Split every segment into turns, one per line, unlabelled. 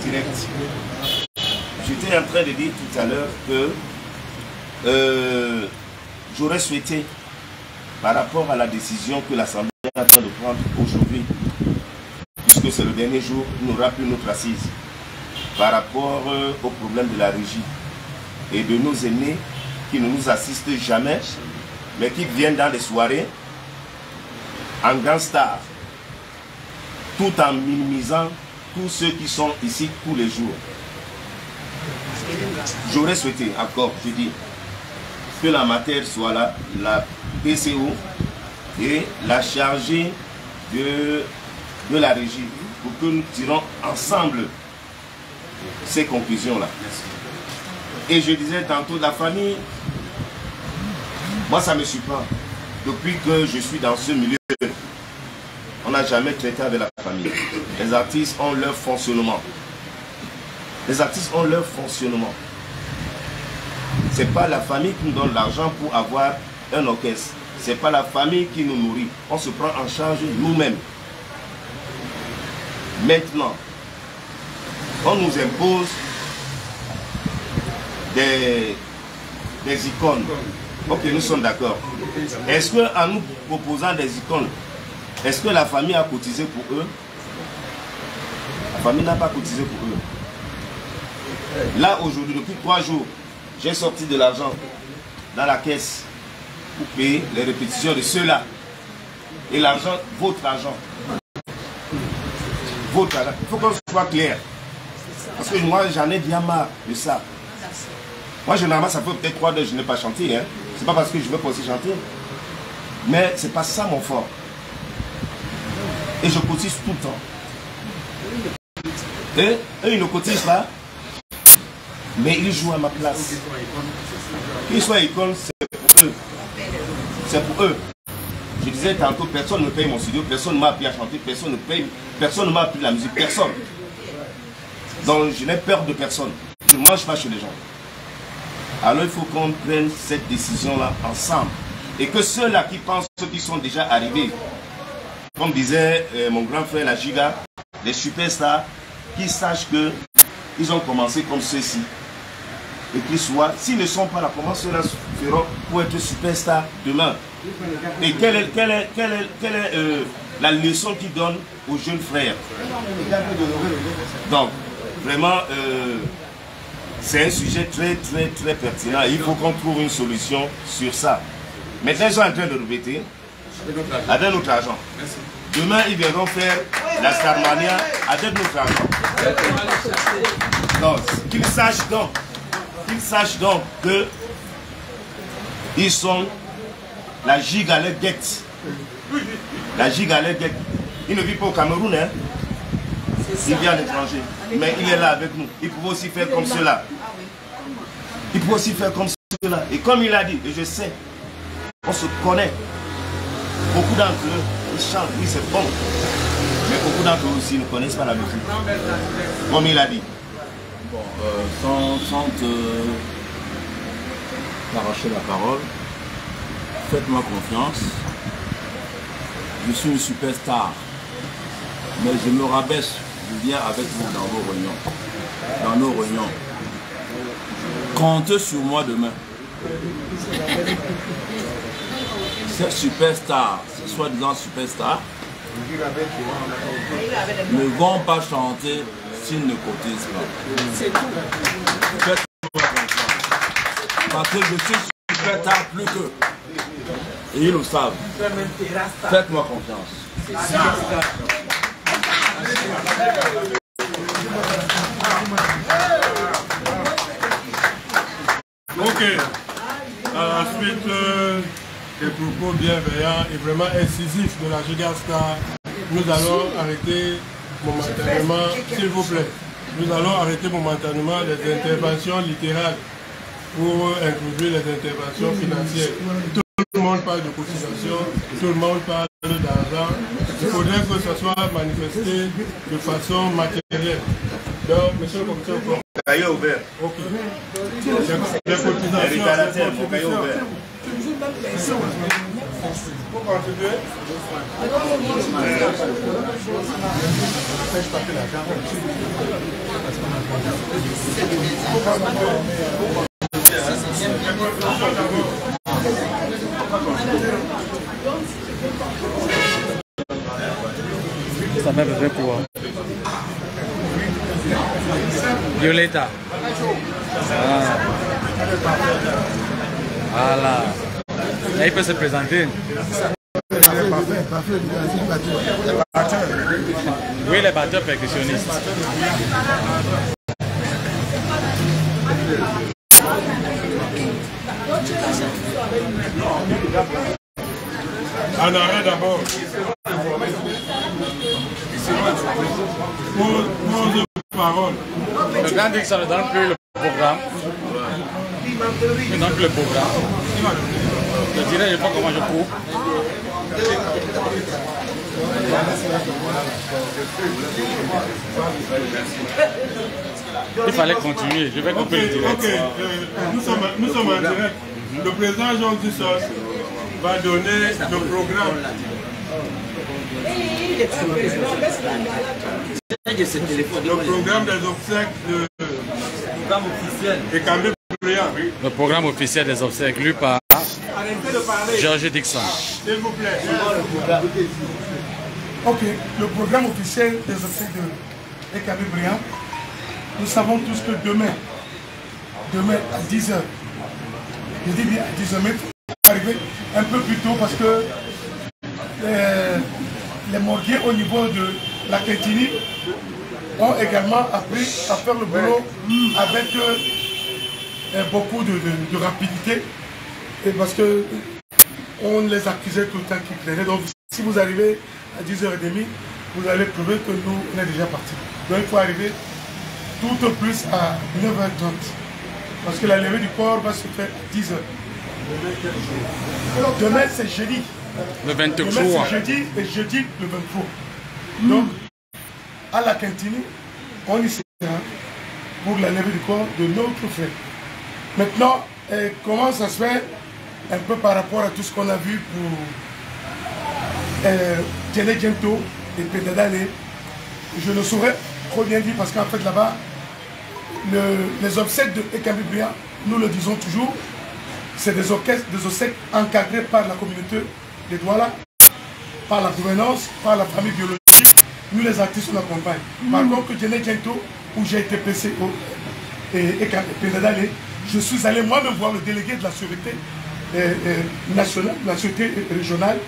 direct. J'étais en train de dire tout à l'heure que j'aurais souhaité, par rapport à la décision que l'Assemblée est en train de prendre aujourd'hui, puisque c'est le dernier jour, il n'aura plus notre assise, par rapport au problème de la régie et de nos aînés qui ne nous assistent jamais, mais qui viennent dans les soirées en grand star, tout en minimisant tous ceux qui sont ici tous les jours. J'aurais souhaité encore, je dis, que la matière soit là, la PCO et la chargée de la régie, pour que nous tirons ensemble ces conclusions-là. Et je disais tantôt, la famille, moi ça me surprend. Depuis que je suis dans ce milieu, on n'a jamais traité avec la famille. Les artistes ont leur fonctionnement. Les artistes ont leur fonctionnement. Ce n'est pas la famille qui nous donne l'argent pour avoir un orchestre. Ce n'est pas la famille qui nous nourrit. On se prend en charge nous-mêmes. Maintenant, on nous impose des icônes. Ok, nous sommes d'accord. Est-ce qu'en nous proposant des icônes, est-ce que la famille a cotisé pour eux? La famille n'a pas cotisé pour eux. Là, aujourd'hui, depuis 3 jours, j'ai sorti de l'argent dans la caisse pour payer les répétitions de ceux-là. Et l'argent, votre argent. Votre argent. Il faut qu'on soit clair. Parce que moi, j'en ai bien marre de ça. Moi, généralement, ça fait peut-être 3 heures que je n'ai pas chanté. Hein. C'est pas parce que je veux pas aussi chanter. Mais c'est pas ça mon fort. Et je cotise tout le temps. Et eux, ils ne cotisent pas. Mais ils jouent à ma place. Qu'ils soient icônes, c'est pour eux. C'est pour eux. Je disais tantôt, personne ne paye mon studio, personne ne m'a appris à chanter, personne ne m'a appris la musique, personne. Donc je n'ai peur de personne. Je ne mange pas chez les gens. Alors il faut qu'on prenne cette décision-là ensemble. Et que ceux-là qui pensent qu'ils sont déjà arrivés, comme disait mon grand frère la Giga, les superstars, qu'ils sachent qu'ils ont commencé comme ceux-ci. Et qu'ils soient, s'ils ne sont pas là, comment ceux-là feront pour être superstars demain? Et quelle est la leçon qu'ils donnent aux jeunes frères? Donc, vraiment, c'est un sujet très pertinent. Il faut qu'on trouve une solution sur ça. Maintenant, ils sont en train de répéter avec notre argent. Demain, ils viendront faire la Starmania avec notre argent. Donc, qu'ils sachent donc que ils sont la Giga les guettes. La Giga les guettes. Il ne vit pas au Cameroun, hein. Il vient à l'étranger. Mais il est là avec nous. Il pouvait aussi faire comme cela. Il pouvait aussi faire comme cela. Et comme il a dit, et je sais, on se connaît. Beaucoup d'entre eux, ils chantent, oui c'est bon. Mais beaucoup d'entre eux aussi ne connaissent pas la musique. Comme il a dit.
Bon, sans t'arracher la parole, faites-moi confiance. Je suis une superstar. Mais je me rabaisse, je viens avec vous dans vos réunions. Dans nos réunions. Comptez sur moi demain. Cette superstar, ce soi-disant superstar, ne vont pas chanter s'ils ne cotisent pas. C'est tout. Faites-moi confiance. Parce que je suis superstar plus qu'eux. Et ils le savent. Faites-moi confiance.
Ok. Ensuite, des propos bienveillants et vraiment incisifs de la Giga Star. Nous allons arrêter momentanément, s'il vous plaît, nous allons arrêter momentanément les interventions littérales pour introduire les interventions financières. Tout le monde parle de cotisation, tout le monde parle d'argent. Il faudrait que ce soit manifesté de façon matérielle. Donc, monsieur le commissaire,
Cahier ouvert.
ok. Les cotisations,
mon cahier ouvert.
Pour contribuer.
Ça m'a fait quoi? Violetta. Ah. Voilà. Là, il peut se présenter. Oui, les batteurs percussionnistes.
En arrêt d'abord. Pause de parole.
Le grand dit que ça ne donne plus le programme. Il ne donne plus le programme. Je dirais, je ne sais pas comment je coupe. Il fallait continuer. Je vais couper le direct.
Ok, nous sommes en direct. Le président Jean Dussos va donner le programme. Le programme des obsèques de Ekambé Briand.
Le programme officiel des obsèques lu par Georges Dixon.
S'il vous plaît.
Ok, le programme officiel des obsèques de Ekambé Briand. Nous savons tous que demain à 10h, je dis bien à 10h, mais il faut arriver un peu plus tôt parce que les morguiers au niveau de la Quintini ont également appris à faire le boulot avec beaucoup de rapidité et parce que on les accusait tout le temps qu'ils plainaient. Donc si vous arrivez à 10h30, vous allez trouver que nous on est déjà partis. Donc il faut arriver tout au plus à 9h30 parce que la levée du corps va se faire à 10h. Demain c'est jeudi.
Le 23.
Demain c'est jeudi et jeudi le 23. Donc à la Quintini, on y sera pour la levée du corps de notre frère. Maintenant, comment ça se fait un peu par rapport à tout ce qu'on a vu pour Djene Djento et Pendadale, je ne saurais trop bien dire parce qu'en fait là-bas, les obsèques de Ekambé Briand, nous le disons toujours, c'est des obsèques encadrées par la communauté des Douala, par la gouvernance, par la famille biologique. Nous les artistes on accompagne. Par contre, Djene Djento, où j'ai été placé et Pendadale, je suis allé moi-même voir le délégué de la sûreté nationale, la sûreté régionale,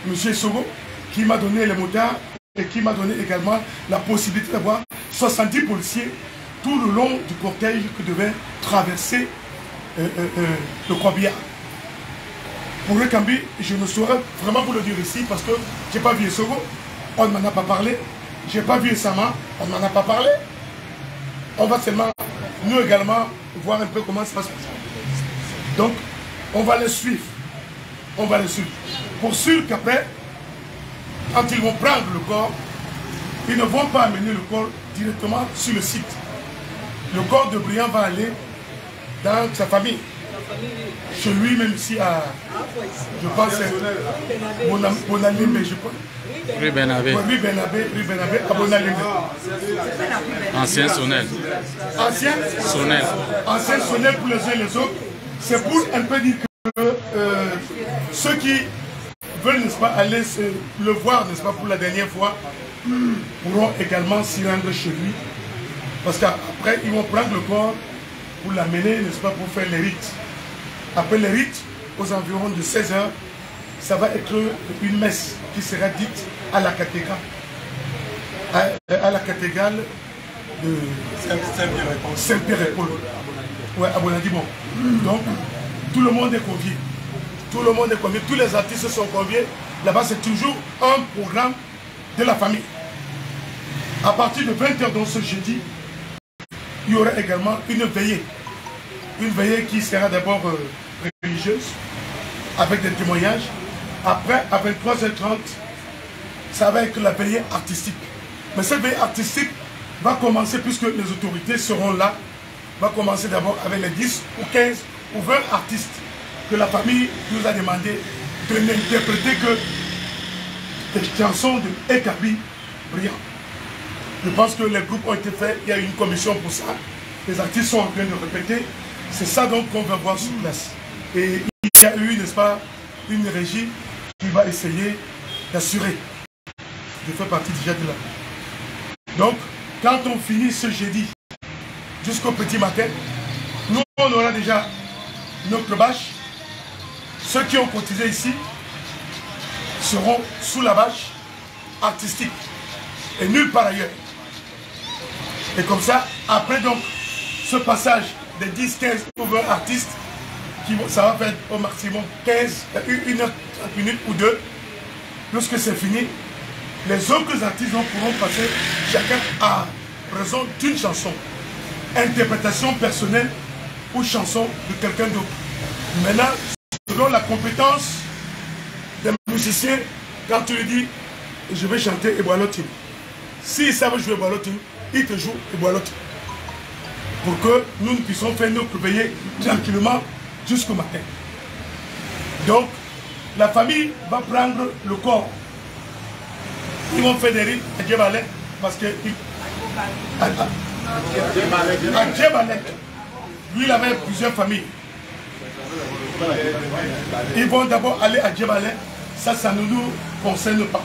M. Sogo, qui m'a donné les motards et qui m'a donné également la possibilité d'avoir 70 policiers tout le long du cortège que devait traverser le Kwabia. Pour le Kambi, je ne saurais vraiment vous le dire ici parce que je n'ai pas vu Sogo, on ne m'en a pas parlé. Je n'ai pas vu Sama, on ne m'en a pas parlé. On va seulement, nous également, voir un peu comment ça se passe. Donc, on va les suivre. On va les suivre. Pour sûr qu'après, quand ils vont prendre le corps, ils ne vont pas amener le corps directement sur le site. Le corps de Briand va aller dans sa famille. Chez lui, même ici à, je pense, Bonalimbe, je pense.
Rue Benabé.
Rue Benabé, à Bonalimbe.
Ancien Sonnel.
Ancien
Sonnel.
Ancien Sonnel pour les uns et les autres. C'est pour un peu dire que ceux qui veulent, n'est-ce pas, aller le voir, n'est-ce pas, pour la dernière fois, pourront également s'y rendre chez lui. Parce qu'après, ils vont prendre le corps pour l'amener, n'est-ce pas, pour faire les rites. Après les rites, aux environs de 16h, ça va être une messe qui sera dite à la cathédrale. À la cathédrale de Saint-Pierre-et-Paul. Ouais, à Bonadimon. Donc, tout le monde est convié. Tout le monde est convié. Tous les artistes sont conviés. Là-bas, c'est toujours un programme de la famille. À partir de 20h, donc ce jeudi, il y aura également une veillée. Une veillée qui sera d'abord religieuse, avec des témoignages. Après, à 23h30, ça va être la veillée artistique. Mais cette veillée artistique va commencer, puisque les autorités seront là, va commencer d'abord avec les 10 ou 15 ou 20 artistes que la famille nous a demandé de n'interpréter que des chansons de Ekambé Briand. Je pense que les groupes ont été faits, il y a une commission pour ça. les artistes sont en train de répéter. C'est ça donc qu'on va voir sur place. Et il y a eu, n'est-ce pas, une régie qui va essayer d'assurer. Je fais partie déjà de là. Donc, quand on finit ce jeudi jusqu'au petit matin, nous, on aura déjà notre bâche. Ceux qui ont cotisé ici seront sous la bâche artistique et nulle part ailleurs. Et comme ça, après donc ce passage des 10, 15 ou 20 artistes, ça va faire au maximum 15, 1 heure, 30 minutes ou 2. Lorsque c'est fini, les autres artistes pourront passer chacun à raison d'une chanson. Interprétation personnelle ou chanson de quelqu'un d'autre. Maintenant, selon la compétence des musiciens, quand tu lui dis je vais chanter Eboalotim, s'ils savent jouer Eboalotim, ils te jouent Eboalotim. Pour que nous puissions faire notre veillée tranquillement jusqu'au matin. Donc, la famille va prendre le corps. Ils vont faire des rites à Djebalek parce que à Djebalek, lui il avait plusieurs familles. Ils vont d'abord aller à Djebalek, ça ne nous concerne pas.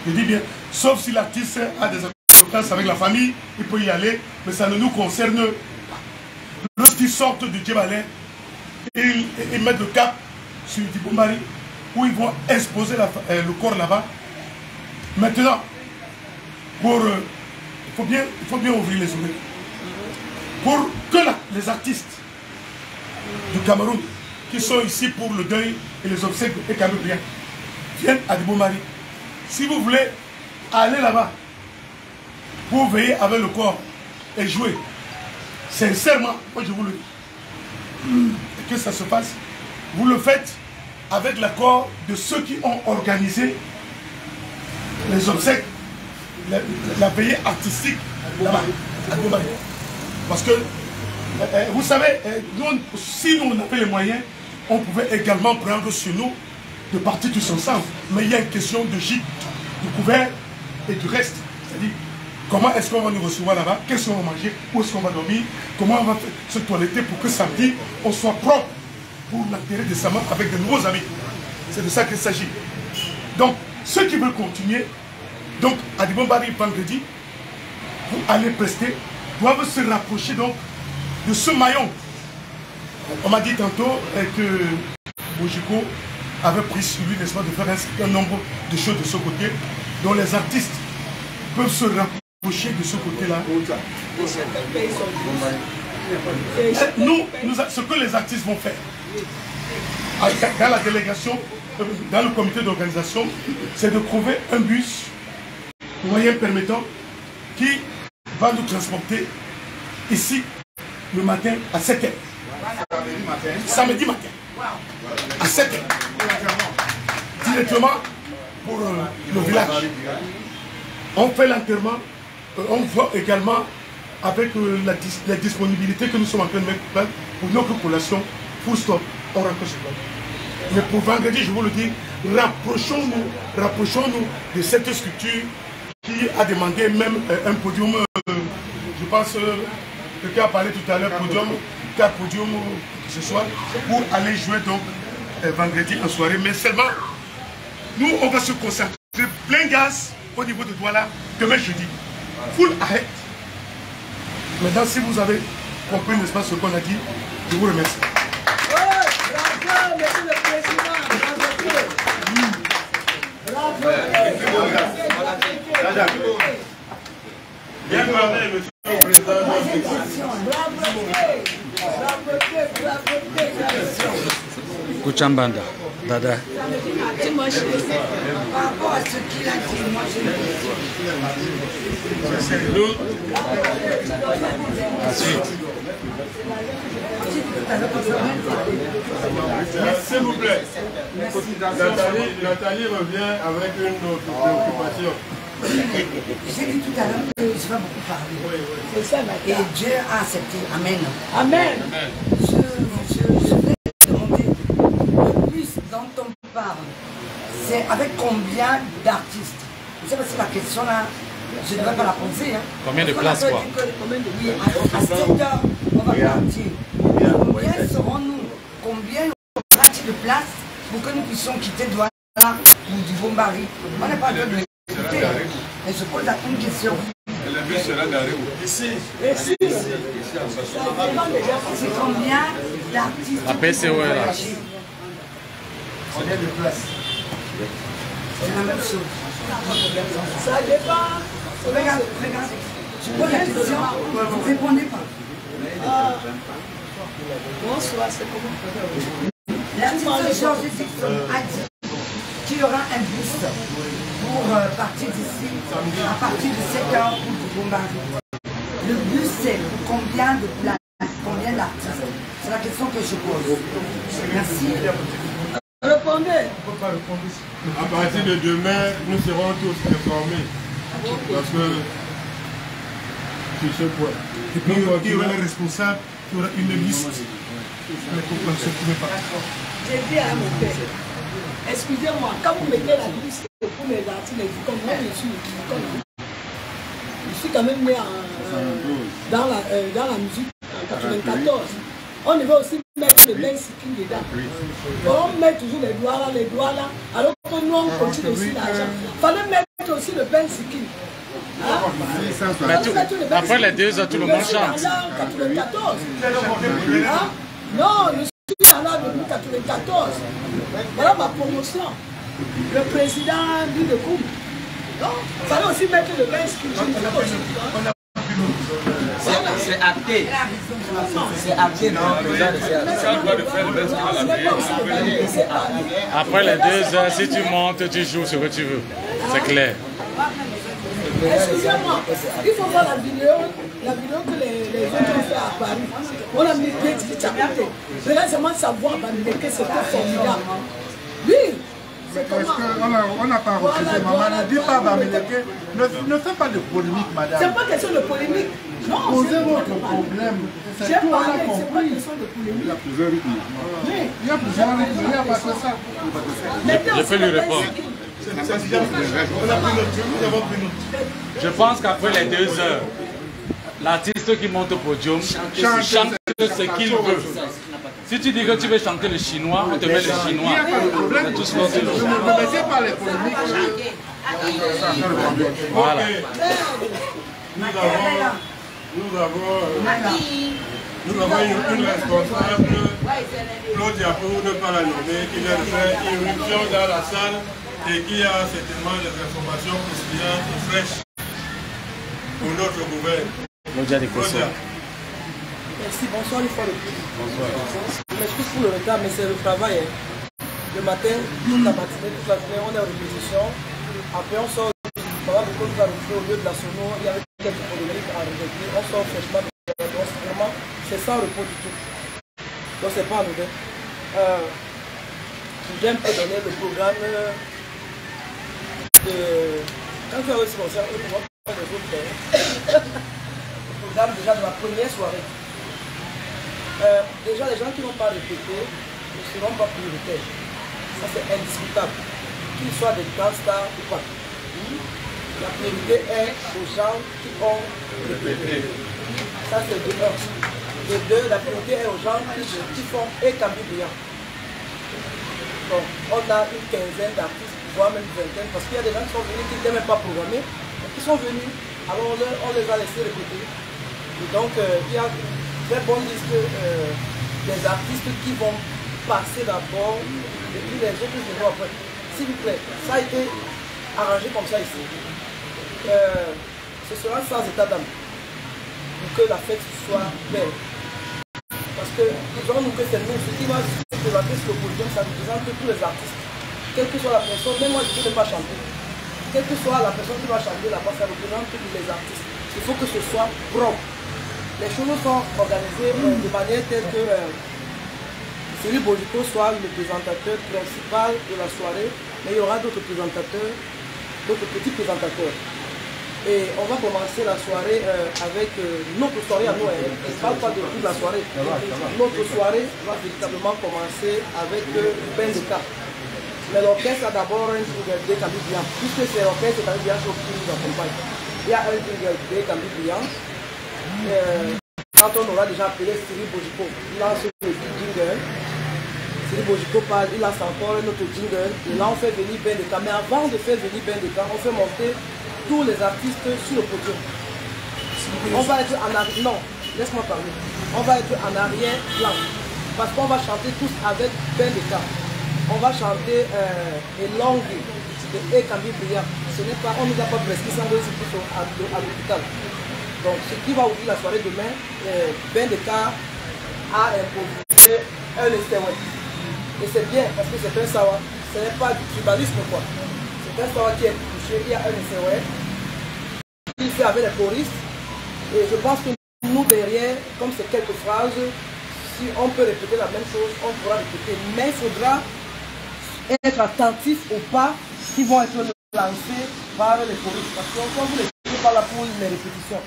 Je dis bien, sauf si l'artiste a des acquaintances avec la famille, il peut y aller, mais ça ne nous concerne pas. Lorsqu'ils sortent de Djebalek, ils mettent le cap sur Diboumari, où ils vont exposer le corps là-bas. Maintenant, il faut bien ouvrir les oreilles. Pour que les artistes du Cameroun, qui sont ici pour le deuil et les obsèques et Camerounais, viennent à Diboumari. Si vous voulez aller là-bas pour veiller avec le corps et jouer, sincèrement, moi je vous le dis, que ça se passe, vous le faites avec l'accord de ceux qui ont organisé les obsèques, la veillée artistique là-bas, à Diboumari. Parce que, vous savez, si nous on avait les moyens, on pouvait également prendre sur nous de partir tous ensemble. Mais il y a une question de gîte, de couvert et du reste. C'est-à-dire, comment est-ce qu'on va nous recevoir là-bas? Qu'est-ce qu'on va manger? Où est-ce qu'on va dormir? Comment on va se toiletter pour que samedi, on soit propre pour l'enterrer décemment avec de nouveaux amis? C'est de ça qu'il s'agit. Donc, ceux qui veulent continuer, donc à Diboumari vendredi, pour aller prester, doivent se rapprocher donc de ce maillon. On m'a dit tantôt que Bojiko avait pris sur lui, n'est-ce pas, de faire un certain nombre de choses de ce côté, dont les artistes peuvent se rapprocher de ce côté-là. Ce que les artistes vont faire, dans la délégation, dans le comité d'organisation, c'est de trouver un bus, moyen permettant, qui va nous transporter ici le matin à 7h. Samedi matin. À 7h. Directement pour le village. On fait l'enterrement. On voit également avec la disponibilité que nous sommes en train de mettre pour notre collation. Full stop. On rentre sur place. Mais pour vendredi, je vous le dis, rapprochons-nous de cette structure qui a demandé même un podium. Je pense quelqu'un a parlé tout à l'heure, podium, 4 podiums, que ce soit, pour aller jouer donc vendredi en soirée. Mais seulement, nous, on va se concentrer plein gaz au niveau de Douala demain jeudi. Full ahead. Maintenant, si vous avez compris, n'est-ce pas, ce qu'on a dit, je vous remercie.
Bravo, monsieur le président. Bravo.
Bien parlé, monsieur le président.
Kuchambanda, Dada.
Par rapport à ce qu'il a dit, moi
S'il vous plaît. Nathalie revient avec une autre préoccupation.
J'ai dit tout à l'heure que je vais beaucoup parler. C'est ça, et Dieu a accepté. Amen. Amen. Je vais demander le plus dont on parle. C'est avec combien d'artistes? Vous savez, c'est la question là. je ne vais pas la penser. Hein.
Combien de places quoi?
Oui, à 7 heures, on va partir. Combien serons-nous? Combien aura-t-il de places pour que nous puissions quitter Douala ou du Bombari? On n'est pas en train de l'écouter. Mais je pose une question.
Le bus sera garé où? Ici.
C'est combien d'artistes?
La PCO est là.
Combien de places?
C'est la même chose.
Ça dépend.
Regarde. Je pose la question, vous ne répondez pas.
Bonsoir, c'est comment?
L'artiste Georges Dixon a dit qu'il y aura un bus pour partir d'ici à partir de 7 heures pour du Bombari. Le bus, c'est pour combien de places, combien d'artistes? C'est la question que je pose. Merci.
Répondez.
À partir de demain, nous serons tous informés. Parce que sur ce point.
Et puis il y aura les responsables, il y aura une liste. Les populations ne pouvaient pas.
J'ai dit à mon père, excusez-moi, quand vous mettez la liste pour les artistes, comme moi je suis quand même né dans la musique en 94. On devait aussi mettre le bain skin dedans. On met toujours les doigts là, alors que nous on continue aussi l'argent. Il fallait mettre aussi le bain skin.
Hein? Après les 2 heures, tout le monde chante.
En 94. Hein? Non, je suis là depuis 94. Voilà ma promotion. Le président dit de coup. Non, il fallait aussi mettre le bain skin.
C'est acté. C'est acté, non?
Après les 2 heures, si tu montes, tu joues ce que tu veux. C'est clair.
Excusez-moi, il faut voir la vidéo que les autres ont fait à Paris. On a mis des petits chapitres. Mais là, seulement savoir que c'était formidable. Oui, c'est comment?
On n'a pas refusé, maman. Ne dis pas Bamileke. Ne fais pas de polémique, madame.
C'est pas question de polémique. Non,
posez votre problème.
J'ai parlé, c'est pas question de polémique.
Il y a plusieurs rythmes. Il y a plusieurs rythmes, il n'y a pas que ça.
Je peux lui répondre. Je pense qu'après les 2 heures, l'artiste qui monte au podium chante ce qu'il veut. Si tu dis que tu veux chanter le chinois, on te met le chinois. C'est tout ce qu'on te dit.
Ne mettez pas les polémiques.
Voilà.
Nous avons une responsable, Claudia, pour ne pas la nommer, qui vient de faire une irruption dans la salle et qui a certainement des informations croustillantes et fraîches pour notre gouvernement.
Claudia de Kosso.
Merci, bonsoir une fois de plus. Bonsoir. Je m'excuse pour le retard, mais c'est le travail. Hein. Le matin, toute la matinée, toute la journée, on est en répétition. Après, on sort du travail, beaucoup nous a retrouvé au lieu de la sono. Il y avait quelques polémiques à régler. On sort fraîchement de la danse. Vraiment, c'est sans repos du tout. Donc, c'est pas anodin. J'aime te donner le programme de. Quand tu as aussi mon cerveau, tu vas faire des autres. Le programme déjà de la première soirée. Déjà, les gens qui n'ont pas répété ne seront pas prioritaires. Ça, c'est indiscutable. Qu'ils soient des grands stars ou pas. La priorité est aux gens qui ont répété. Ça, c'est de 1. De 2, la priorité est aux gens qui font établir. Donc, on a une quinzaine d'artistes, voire même une vingtaine, parce qu'il y a des gens qui sont venus qui n'étaient même pas programmés, mais qui sont venus. Alors, on les a laissés répéter. Et donc, il y a une très bonne liste des artistes qui vont passer d'abord, et puis les autres viendront après. S'il vous plaît, ça a été arrangé comme ça ici. Ce sera sans état d'âme, pour que la fête soit belle. Parce que disons-nous que c'est nous, ce qui va se présenter sur le podium, ça représente tous les artistes. Quelle que soit la personne, même moi je ne peux pas chanter. Quelle que soit la personne qui va chanter là-bas, ça représente tous les artistes. Il faut que ce soit propre. Les choses sont organisées de manière telle que Cyril Bodico soit le présentateur principal de la soirée, mais il y aura d'autres présentateurs, d'autres petits présentateurs. Et on va commencer la soirée avec notre soirée à nous. On ne parle pas de toute la soirée. Notre soirée va véritablement commencer avec Benzeka. Mais l'orchestre a d'abord un tour de Kabibia, puisque c'est l'orchestre de Kabibia qui nous accompagne. il y a un jingle de Cambi Brillant. Quand on aura déjà appelé Cyril Bojiko, il lance le jingle. Cyril Bojiko parle, il lance encore notre jingle. Et là, on fait venir Bendeka. Mais avant de faire venir Bendeka, on fait monter tous les artistes sur le podium. On va être en arrière. Non, laisse-moi parler. On va être en arrière-plan. Parce qu'on va chanter tous avec Bendeka. On va chanter Elongue de Ekambi Brillant. Ce n'est pas, on ne nous a pas prescrit sans aller à l'hôpital. Donc, ce qui va ouvrir la soirée demain, Bendeka a imposé un estéouet. Et c'est bien parce que c'est un sawa. Ce n'est pas du tribalisme quoi. C'est un sawa qui est touché. Il y a un estéouet. Il fait avec les choristes. Et je pense que nous derrière, comme c'est quelques phrases, si on peut répéter la même chose, on pourra répéter. Mais il faudra être attentif aux pas qui vont être lancés par les choristes. Parce qu'on vous les fait pas là pour les répétitions.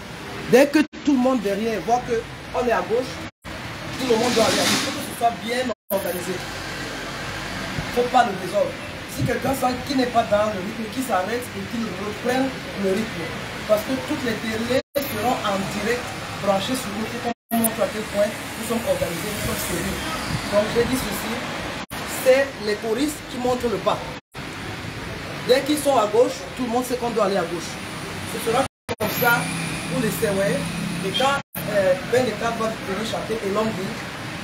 Dès que tout le monde derrière voit qu'on est à gauche, tout le monde doit aller à gauche. Il faut que ce soit bien organisé. Il ne faut pas le désordre. Si quelqu'un sent qu'il n'est pas dans le rythme, qu'il s'arrête et qu'il reprenne le rythme. Parce que toutes les télés seront en direct branchées sur nous pour qu'on montre à quel point nous sommes organisés, nous sommes sérieux. Donc j'ai dit ceci, c'est les choristes qui montrent le pas. Dès qu'ils sont à gauche, tout le monde sait qu'on doit aller à gauche. Ce sera comme ça pour les COE. Et quand Bendeka va venir chanter et l'homme dit,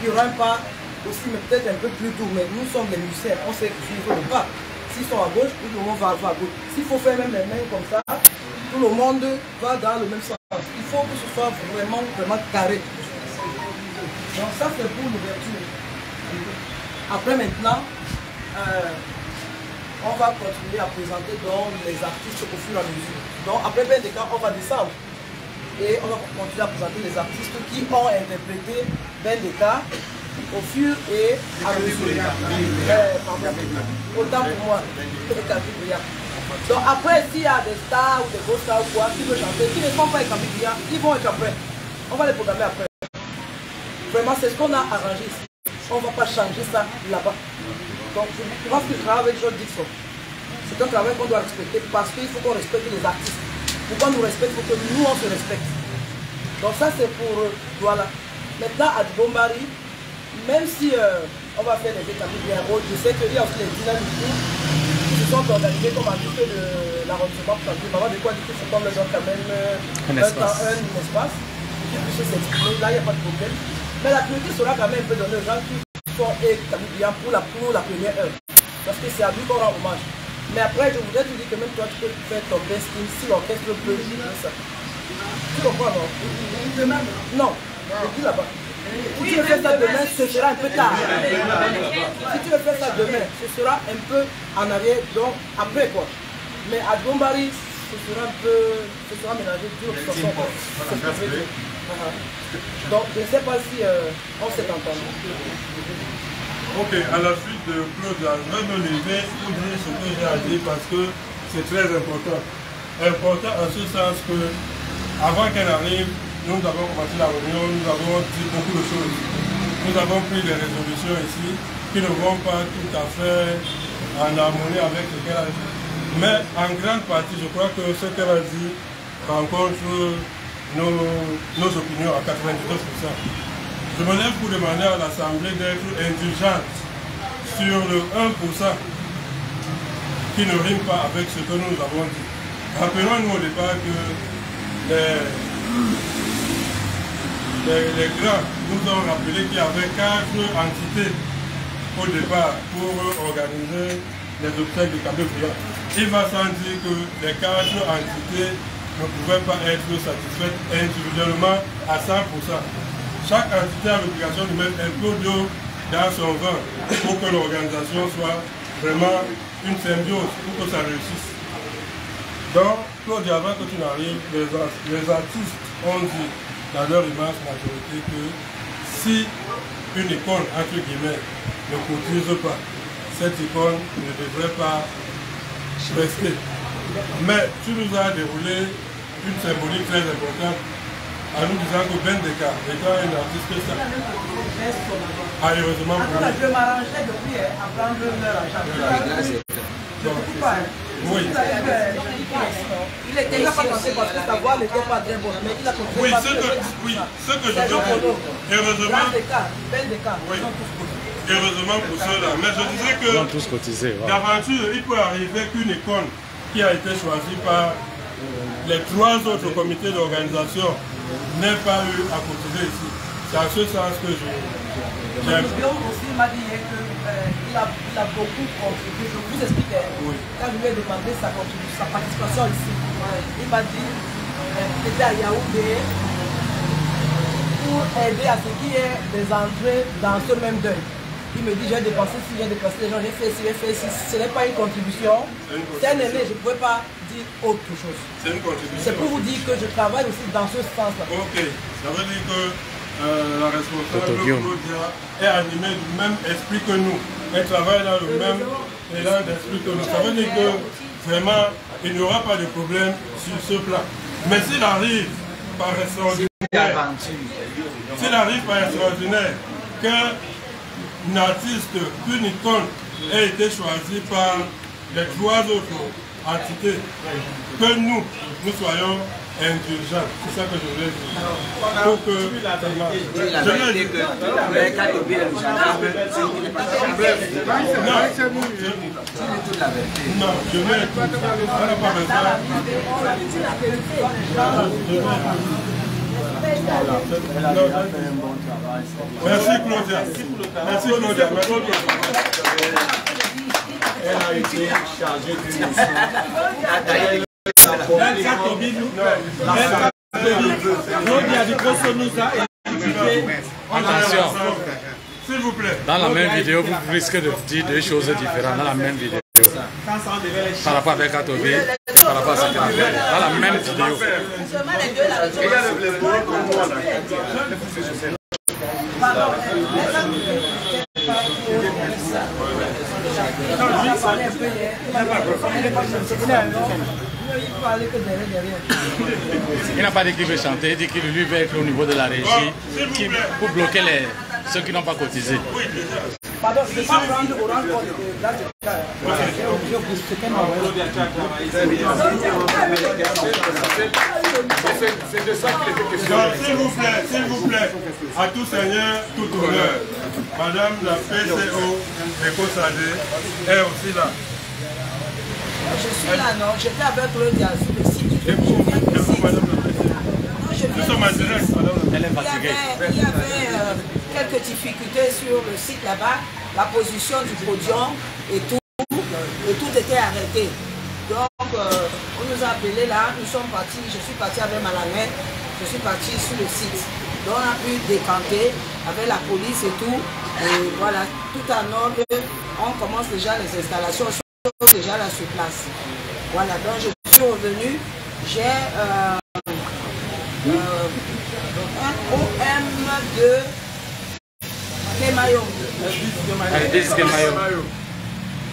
il y aura un pas aussi, mais peut-être un peu plus doux. Mais nous sommes les musiciens, on sait suivre le pas. S'ils sont à gauche, tout le monde va à gauche. S'il faut faire même les mains comme ça, tout le monde va dans le même sens. Il faut que ce soit vraiment carré. Donc ça c'est pour l'ouverture. Après maintenant, on va continuer à présenter donc les artistes au fur et à mesure. Donc après Bendeka, on va descendre. Et on va continuer à présenter les artistes qui ont interprété Bendeka au fur et à mesure. Autant pour moi. Donc après, s'il y a des stars ou des gros stars ou quoi, qui veulent chanter, qui ne sont pas Ekambi Brillant, ils vont être après. On va les programmer après. Vraiment, c'est ce qu'on a arrangé ici. On ne va pas changer ça là-bas. Donc je pense que je travaille avec John Dixon. C'est un travail qu'on doit respecter parce qu'il faut qu'on respecte les artistes. Pour qu'on nous respecte, il faut que nous on se respecte. Donc ça c'est pour voilà. Maintenant à Bombari, même si on va faire des Ekambi Brillant, je sais qu'il y a aussi les dynamiques qui se sont organisés comme artistes de l'arrondissement pour chanter. Maman de quoi du coup c'est qu'on leur donne quand même un espace pour qu'ils puissent s'exprimer. Là il n'y a pas de problème. Mais la priorité sera quand même un peu donnée aux gens qui sont Ekambi Brillant pour la première heure. Parce que c'est à lui qu'on rend hommage. Mais après, je voudrais te dire que même toi, tu peux faire ton best si l'orchestre peut jouer ça. Tu comprends, non? Demain? Non, je dis là-bas. Si tu veux faire ça demain, ce sera un peu tard. Si tu veux faire ça demain, ce sera un peu en arrière, donc après quoi. Mais à Bombari, ce sera un peu, ce sera mélangé d'une autre façon. Donc, je ne sais pas si on s'est entendu.
Ok, à la suite de Claude, je vais me lever pour dire ce que j'ai à dire parce que c'est très important. Important en ce sens que, avant qu'elle arrive, nous avons commencé la réunion, nous avons dit beaucoup de choses. Nous avons pris des résolutions ici qui ne vont pas tout à fait en harmonie avec ce qu'elle a dit. Mais en grande partie, je crois que ce qu'elle a dit rencontre nos opinions à 99%. Je me lève pour demander à l'Assemblée d'être indulgente sur le 1% qui ne rime pas avec ce que nous avons dit. Rappelons-nous au départ que les grands nous ont rappelé qu'il y avait 4 entités au départ pour organiser les obsèques de Ekambi Brillant. Il va sans dire que les 4 entités ne pouvaient pas être satisfaites individuellement à 100%. Chaque entité a l'obligation de mettre un peu d'eau dans son vin pour que l'organisation soit vraiment une symbiose, pour que ça réussisse. Donc, Claude, avant que tu n'arrives, les artistes ont dit dans leur immense majorité que si une icône, entre guillemets, ne cotise pas, cette icône ne devrait pas rester. Mais tu nous as déroulé une symbolique très importante en nous disant que Bendeka étant un artiste ça. Ah, heureusement pour nous.
Je m'arrangeais depuis à prendre leur argent.
Oui.
Il était ici aussi parce que sa voix n'était pas très bonne, mais il a compris.
Oui, ce que je veux dire, heureusement, oui, heureusement pour ceux-là. Mais je disais que d'aventure, il peut arriver qu'une école qui a été choisie par les 3 autres comités d'organisation n'ait pas eu à cotiser ici. C'est à ce sens que j'aime.
Aussi m'a dit qu'il a beaucoup contribué. Je vous explique. Oui. Quand je lui ai demandé sa participation ici, il m'a dit qu'il était à Yaoundé pour aider à ce qu'il y ait des entrées dans ce même deuil. Il me dit j'ai dépensé ci, j'ai dépensé les gens, j'ai fait ci, j'ai fait ci. Ce n'est pas une contribution. C'est un aîné, je ne pouvais pas dire autre chose.
C'est une contribution.
C'est pour vous dire que je travaille aussi dans ce sens-là.
Ok, ça veut dire que la responsable Claudia est animée du même esprit que nous. Elle travaille dans le même élan d'esprit que nous. Ça veut dire que vraiment, il n'y aura pas de problème sur ce plan. Mais s'il arrive par extraordinaire, qu'un artiste, qu'une icône ait été choisie par les 3 autres entités, que nous soyons indulgents. C'est ça que je voulais dire. Pour que merci Claudia. Merci Claudia. Elle a été chargée d'une
Attention.
S'il vous plaît.
Dans la même vidéo, vous risquez de dire 2 choses différentes. Dans la même vidéo. Par rapport à Katobi, par rapport à ce qu'il a fait. Dans la même vidéo. Il n'a pas dit qu'il veut chanter, il dit qu'il lui veut être au niveau de la régie pour bloquer ceux qui n'ont pas cotisé.
Pardon, je ne vais pas prendre au rang
c'est de ça qu'il était question. S'il vous plaît, à tout seigneur, tout honneur. Madame la PCO Éco-Sadé est aussi là.
Je suis là, non, j'étais avec Claudia sur le site.
Nous sommes en direct, madame.
Elle est fatiguée.
Il y avait quelques difficultés sur le site là-bas, la position du podium et tout était arrêté. Donc, on nous a appelés là, nous sommes partis, je suis parti avec Malamé, je suis parti sur le site. Donc, on a pu décanter avec la police et tout. Et voilà, tout en ordre, on commence déjà les installations, déjà là sur place. Voilà, donc je suis revenu, j'ai un OM de Kemayo.
Le disque Kemayo.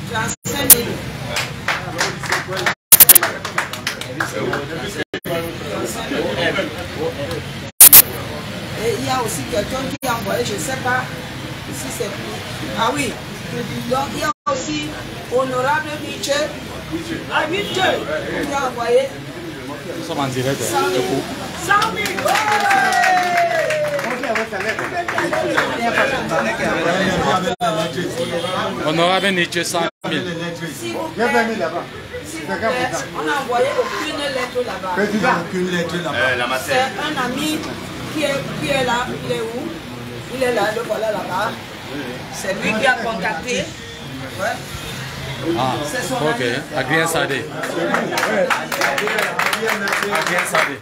J'ai un 5 000. Et il y a aussi quelqu'un qui a envoyé, je ne sais pas si c'est plus. Ah oui. Donc il y a aussi Honorable Nietzsche. Ah, Nietzsche qui a envoyé.
Nous sommes en direct.
100 000. 100 000.
Honorable Nietzsche, 100 000.
S'il vous plaît, on n'a envoyé aucune lettre là-bas. C'est un ami qui est là. Il est où? Il est là, le voilà là-bas. C'est lui qui a contacté. Ouais.
Ah,
c'est son
ok.
ami.
Agrien Sadé. Agrien Sadé.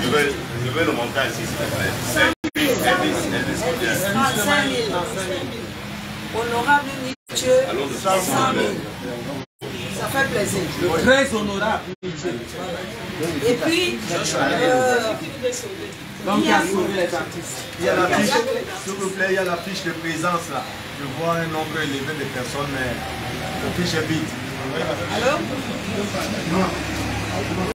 Je veux le montant ici, s'il te plaît.
35 000. Honorable Nietzsche, 100 000. Ça fait plaisir.
Très honorable.
Et puis,
donc il y a sauvé les artistes.
Il y a la fiche, s'il vous plaît, il y a la fiche de présence là. Je vois un nombre élevé de personnes, mais la fiche est vide.
alors